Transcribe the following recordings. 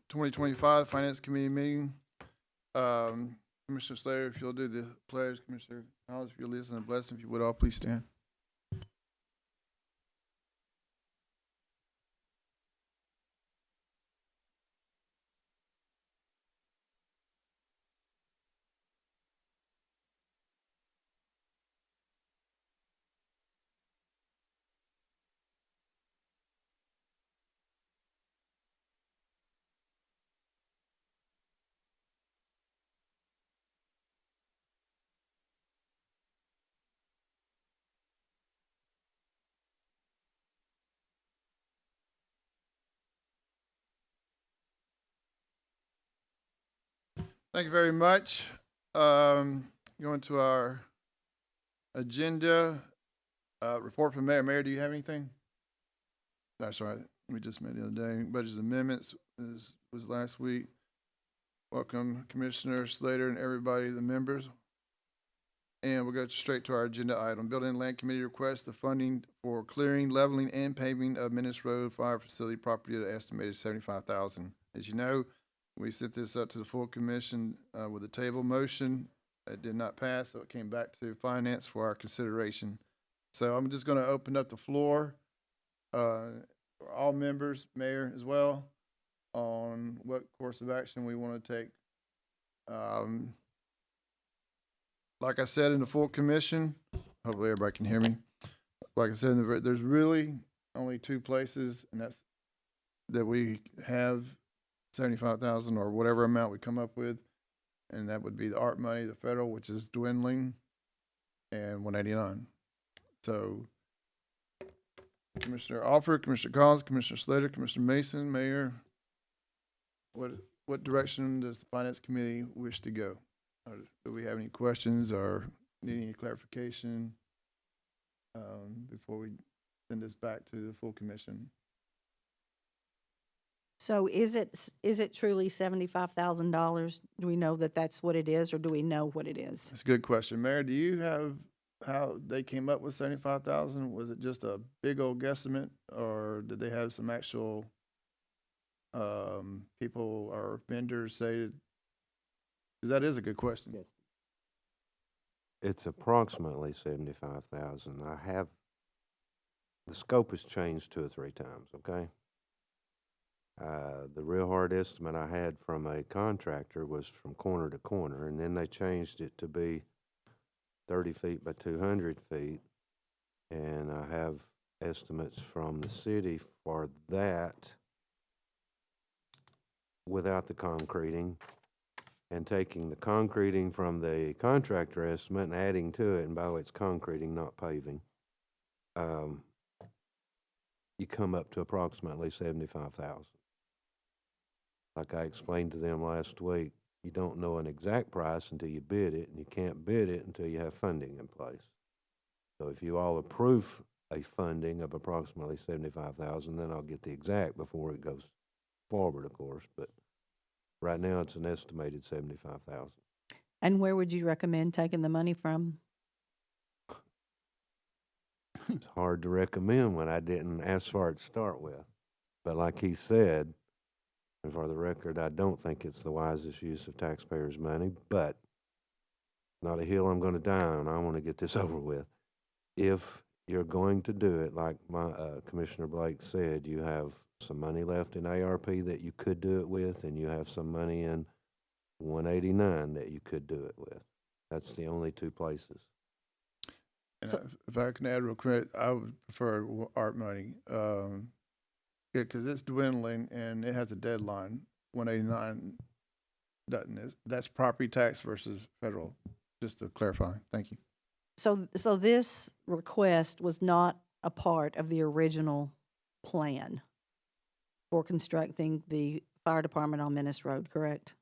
2025 Finance Committee meeting. Commissioner Slater, if you'll do the pledge, Commissioner Collins, if you'll listen and bless, if you would all please stand. Thank you very much. Going to our agenda, report from Mayor. Mayor, do you have anything? That's right. We just met the other day. Budget amendments was last week. Welcome, Commissioner Slater and everybody, the members. And we'll go straight to our agenda item. Building and Land Committee requests the funding for clearing, leveling, and paving of Menace Road Fire Facility property at an estimated $75,000. As you know, we sent this up to the full commission with a table motion. It did not pass, so it came back to finance for our consideration. So I'm just going to open up the floor for all members, mayor as well, on what course of action we want to take. Like I said in the full commission, hopefully everybody can hear me. Like I said, there's really only two places, and that's that we have 75,000 or whatever amount we come up with, and that would be the ARP money, the federal, which is dwindling, and 189. So, Commissioner Alford, Commissioner Collins, Commissioner Slater, Commissioner Mason, Mayor, what direction does the Finance Committee wish to go? Or do we have any questions or need any clarification before we send this back to the full commission? So is it truly $75,000? Do we know that that's what it is, or do we know what it is? That's a good question. Mayor, do you have how they came up with 75,000? Was it just a big old guesstimate, or did they have some actual people or vendors say? Because that is a good question. It's approximately 75,000. The scope has changed 2 or 3 times, okay? The real hard estimate I had from a contractor was from corner to corner, and then they changed it to be 30 feet by 200 feet. And I have estimates from the city for that without the concreting, and taking the concreting from the contractor estimate and adding to it, and by the way, it's concreting, not paving, you come up to approximately 75,000. Like I explained to them last week, you don't know an exact price until you bid it, and you can't bid it until you have funding in place. So if you all approve a funding of approximately 75,000, then I'll get the exact before it goes forward, of course, but right now it's an estimated 75,000. And where would you recommend taking the money from? It's hard to recommend when I didn't ask for it to start with. But like he said, and for the record, I don't think it's the wisest use of taxpayers' money, but not a hill I'm going to die on. I want to get this over with. If you're going to do it, like my Commissioner Blake said, you have some money left in ARP that you could do it with, and you have some money in 189 that you could do it with. That's the only 2 places. And So- if I can add real quick, I would prefer ARP money. Because it's dwindling and it has a deadline. 189 doesn't. That's property tax versus federal. Just to clarify. Thank you. So this request was not a part of the original plan for constructing the fire department on Menace Road, correct?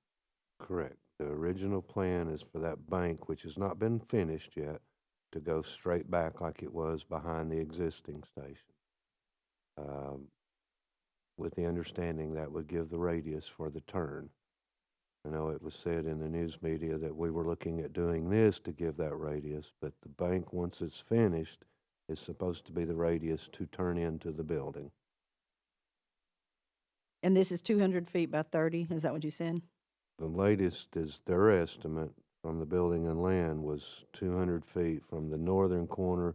Correct. The original plan is for that bank, which has not been finished yet, to go straight back like it was behind the existing station. With the understanding that would give the radius for the turn. I know it was said in the news media that we were looking at doing this to give that radius, but the bank, once it's finished, is supposed to be the radius to turn into the building. And this is 200 feet by 30, is that what you said? The latest is their estimate from the Building and Land was 200 feet from the northern corner.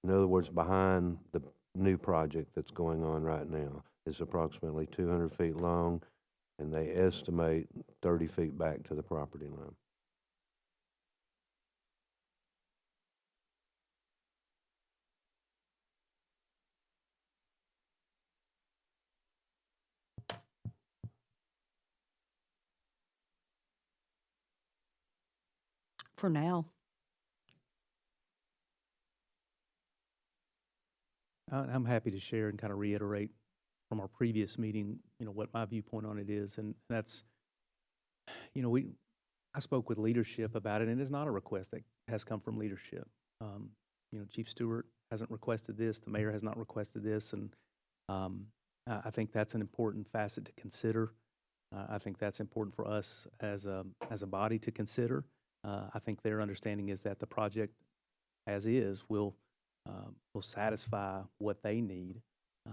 In other words, behind the new project that's going on right now is approximately 200 feet long, and they estimate 30 feet back to the property line. For now. I'm happy to share and kind of reiterate from our previous meeting, what my viewpoint on it is. And that's, I spoke with leadership about it, and it's not a request that has come from leadership. Chief Stewart hasn't requested this, the mayor has not requested this, and I think that's an important facet to consider. I think that's important for us as a body to consider. I think their understanding is that the project, as is, will satisfy what they need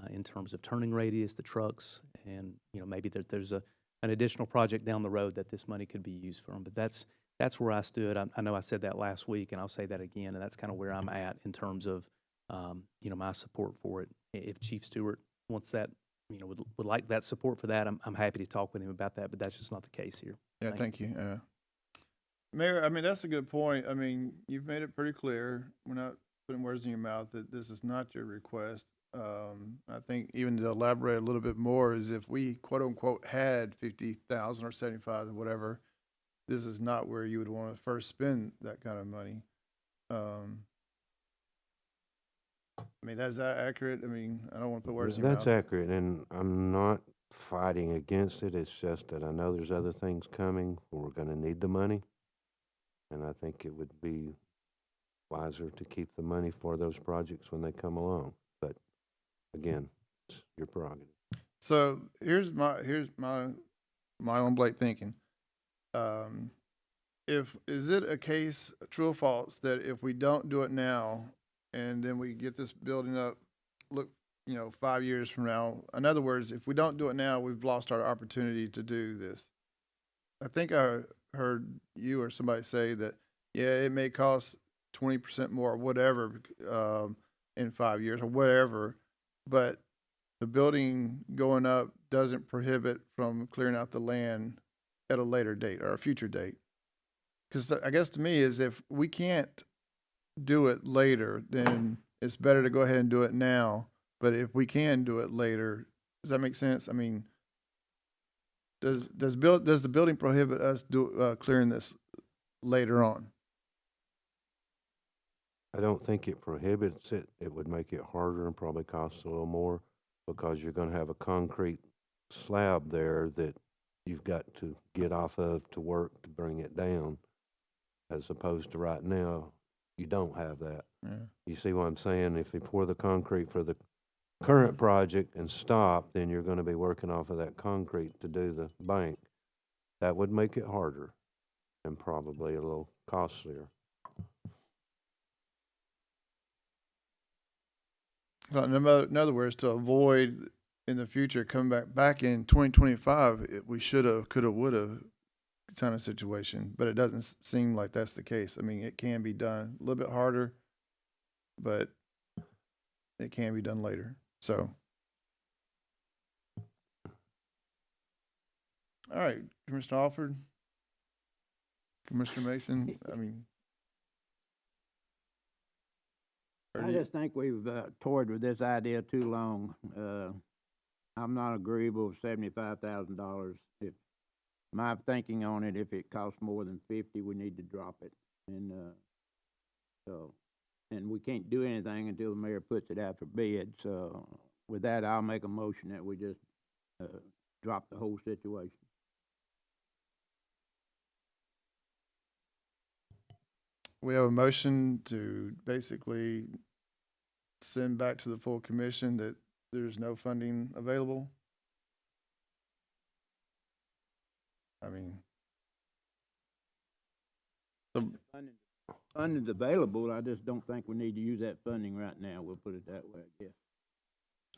in terms of turning radius, the trucks, and maybe there's an additional project down the road that this money could be used for. But that's where I stood. I know I said that last week, and I'll say that again, and that's kind of where I'm at in terms of my support for it. If Chief Stewart wants that, would like that support for that, I'm happy to talk with him about that. But that's just not the case here. Yeah, thank you. Mayor, I mean, that's a good point. I mean, you've made it pretty clear. We're not putting words in your mouth that this is not your request. I think even to elaborate a little bit more is if we quote unquote had 50,000 or 75 or whatever, this is not where you would want to first spend that kind of money. I mean, is that accurate? I mean, I don't want to put words in your mouth. That's accurate, and I'm not fighting against it. It's just that I know there's other things coming where we're going to need the money, and I think it would be wiser to keep the money for those projects when they come along. But again, it's your prerogative. So here's my own Blake thinking. Is it a case, true or false, that if we don't do it now and then we get this building up, look, 5 years from now, in other words, if we don't do it now, we've lost our opportunity to do this? I think I heard you or somebody say that, yeah, it may cost 20% more or whatever in 5 years or whatever, but the building going up doesn't prohibit from clearing out the land at a later date or a future date. Because I guess to me is if we can't do it later, then it's better to go ahead and do it now. But if we can do it later, does that make sense? I mean, does the building prohibit us clearing this later on? I don't think it prohibits it. It would make it harder and probably cost a little more because you're going to have a concrete slab there that you've got to get off of to work to bring it down, as opposed to right now, you don't have that. Yeah. You see what I'm saying? If you pour the concrete for the current project and stop, then you're going to be working off of that concrete to do the bank. That would make it harder and probably a little costlier. So in other words, to avoid in the future coming back in 2025, we should have, could have, would have kind of situation, but it doesn't seem like that's the case. I mean, it can be done a little bit harder, but it can be done later. So, all right, Commissioner Alford, Commissioner Mason, I mean. I just think we've toyed with this idea too long. I'm not agreeable with $75,000. If my thinking on it, if it costs more than 50, we need to drop it. And and we can't do anything until the mayor puts it out for bid. So with that, I'll make a motion that we just drop the whole situation. We have a motion to basically send back to the full commission that there's no funding available. I mean, Funding's available. I just don't think we need to use that funding right now. We'll put it that way, I guess.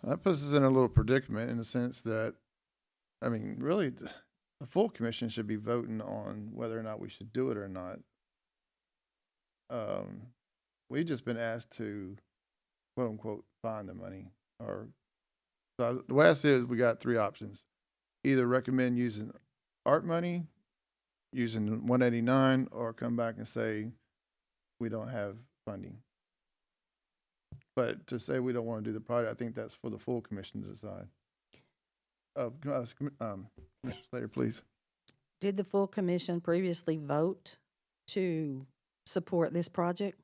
that puts us in a little predicament in the sense that I mean, really, the full commission should be voting on whether or not we should do it or not. We've just been asked to, quote unquote, find the money, or, so the way I see it is we got three options. Either recommend using art money, using 189, or come back and say, we don't have funding. But to say we don't want to do the project, I think that's for the full commission to decide. Commissioner Slater, please. Did the full commission previously vote to support this project?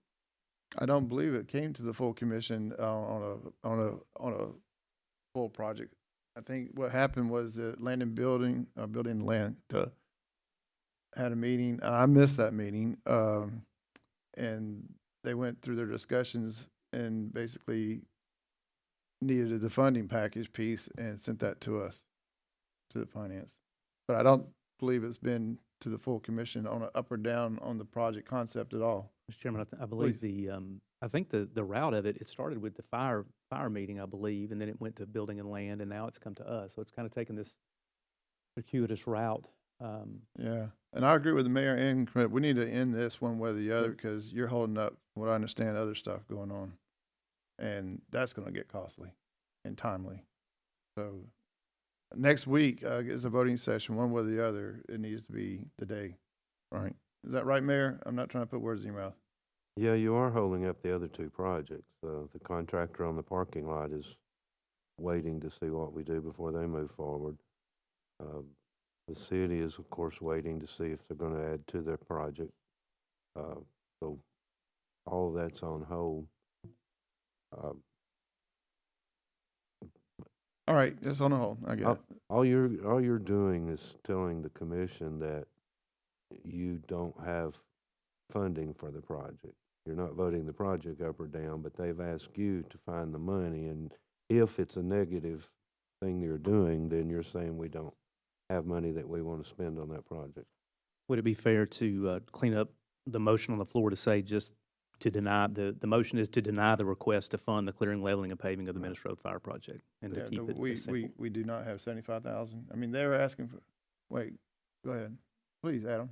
I don't believe it came to the full commission on a full project. I think what happened was that Land and Building, Building and Land, had a meeting. I missed that meeting, and they went through their discussions and basically needed the funding package piece and sent that to us, to the finance. But I don't believe it's been to the full commission on a up or down on the project concept at all. Mr. Chairman, I believe I think the route of it started with the fire meeting, I believe, and then it went to Building and Land, and now it's come to us. So it's kind of taken this circuitous route. Yeah, and I agree with the mayor and committee. We need to end this one way or the other because you're holding up, what I understand, other stuff going on. And that's going to get costly and timely. So next week is a voting session, one way or the other. It needs to be the day, right? Is that right, Mayor? I'm not trying to put words in your mouth. Yeah, you are holding up the other two projects. The contractor on the parking lot is waiting to see what we do before they move forward. The city is, of course, waiting to see if they're going to add to their project. So all of that's on hold. All right, just on the hold. I get it. All you're doing is telling the commission that you don't have funding for the project. You're not voting the project up or down, but they've asked you to find the money. And if it's a negative thing you're doing, then you're saying we don't have money that we want to spend on that project. Would it be fair to clean up the motion on the floor to say just to deny, the motion is to deny the request to fund the clearing, leveling, and paving of the Menace Road Fire Project, and to Yeah, keep it simple? we do not have 75,000. I mean, they were asking for, wait, go ahead. Please, Adam.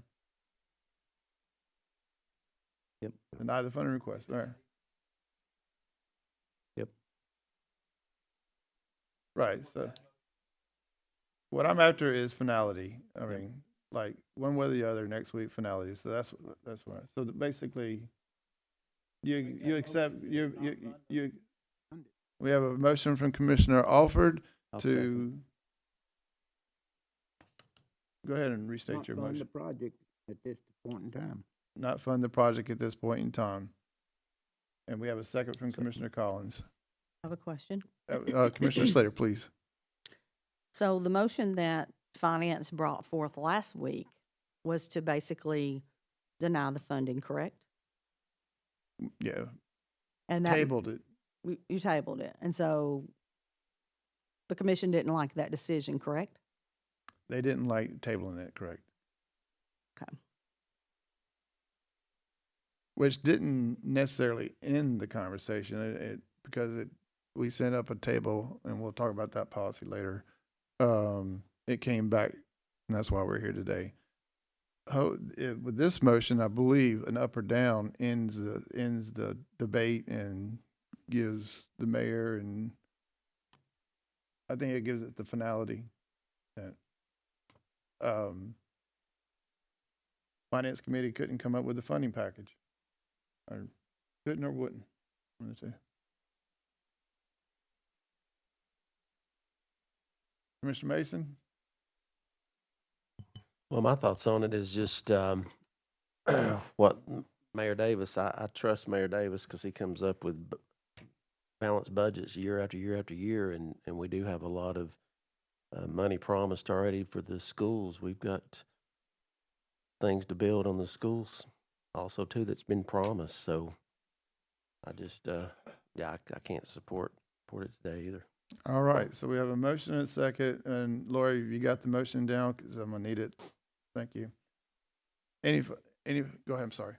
Yep. Deny the funding request. All right. Yep. Right, so what I'm after is finality. I mean, like, one way or the other, next week, finality. So that's what, so basically, you accept, you, we have a motion from Commissioner Alford I'll second. to, go ahead and restate Not your fund motion. the project at this point in time. Not fund the project at this point in time. And we have a second from Commissioner Collins. I have a question. Commissioner Slater, please. So the motion that finance brought forth last week was to basically deny the funding, correct? Yeah, And that tabled it. you tabled it, and so the commission didn't like that decision, correct? They didn't like tabling it, correct? Okay. Which didn't necessarily end the conversation, because we sent up a table, and we'll talk about that policy later. It came back, and that's why we're here today. With this motion, I believe an up or down ends the debate and gives the mayor, and I think it gives it the finality that Finance Committee couldn't come up with a funding package. Or couldn't or wouldn't, one of the two. Commissioner Mason? Well, my thoughts on it is just what Mayor Davis, I trust Mayor Davis because he comes up with balanced budgets year after year after year, and we do have a lot of money promised already for the schools. We've got things to build on the schools also, too, that's been promised. So I just, I can't support it today either. All right, so we have a motion and a second, and Lori, you got the motion down, because I'm gonna need it. Thank you. Go ahead, I'm sorry.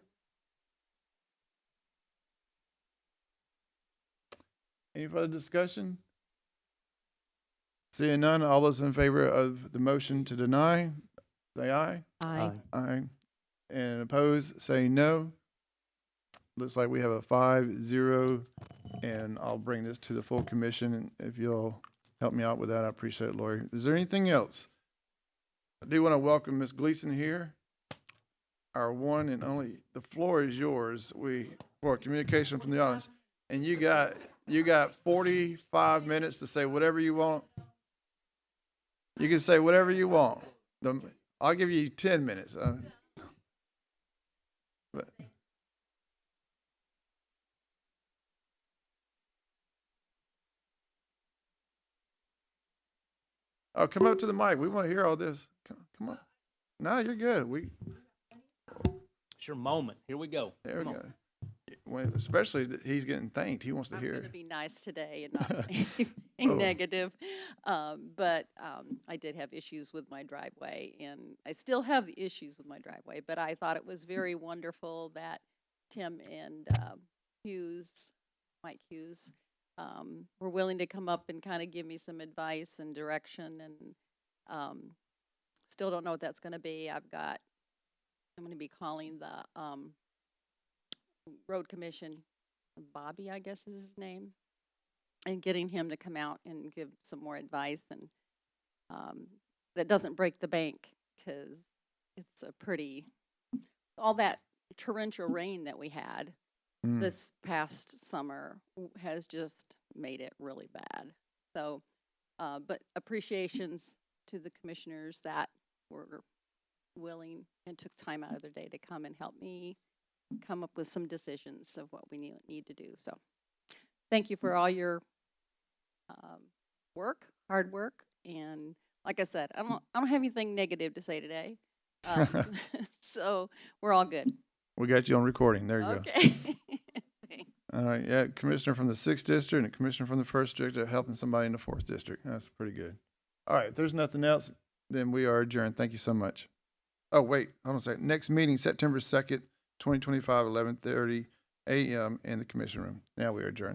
Any further discussion? Seeing none, all those in favor of the motion to deny, say aye. Aye. Aye. And opposed, say no. Looks like we have a 5-0, and I'll bring this to the full commission. And if you'll help me out with that, I appreciate it, Lori. Is there anything else? I do want to welcome Ms. Gleason here, our one and only. The floor is yours. For communication from the audience, and you got 45 minutes to say whatever you want. You can say whatever you want. I'll give you 10 minutes. But oh, come up to the mic. We want to hear all this. Come on. No, you're good. It's your moment. Here we go. There we Come on. go. Especially that he's getting thanked. He wants to I'm hear going to it. be nice today and not say anything Oh. negative. But I did have issues with my driveway, and I still have the issues with my driveway. But I thought it was very wonderful that Tim and Mike Hughes, were willing to come up and kind of give me some advice and direction. And still don't know what that's going to be. I'm going to be calling the road commission, Bobby, I guess is his name, and getting him to come out and give some more advice, and that doesn't break the bank, because it's all that torrential rain that we had Mm. this past summer has just made it really bad. So, but appreciations to the commissioners that were willing and took time out of their day to come and help me come up with some decisions of what we need to do. So thank you for all your hard work. And like I said, I don't have anything negative to say today. So we're all good. We got you on recording. There you go. Okay. Thanks. All right, yeah, commissioner from the 6th district and a commissioner from the 1st district are helping somebody in the 4th district. That's pretty good. All right, if there's nothing else, then we are adjourned. Thank you so much. Oh, wait, hold on a second. Next meeting, September 2nd, 2025, 11:30 a.m. in the commission room. Now we are adjourned.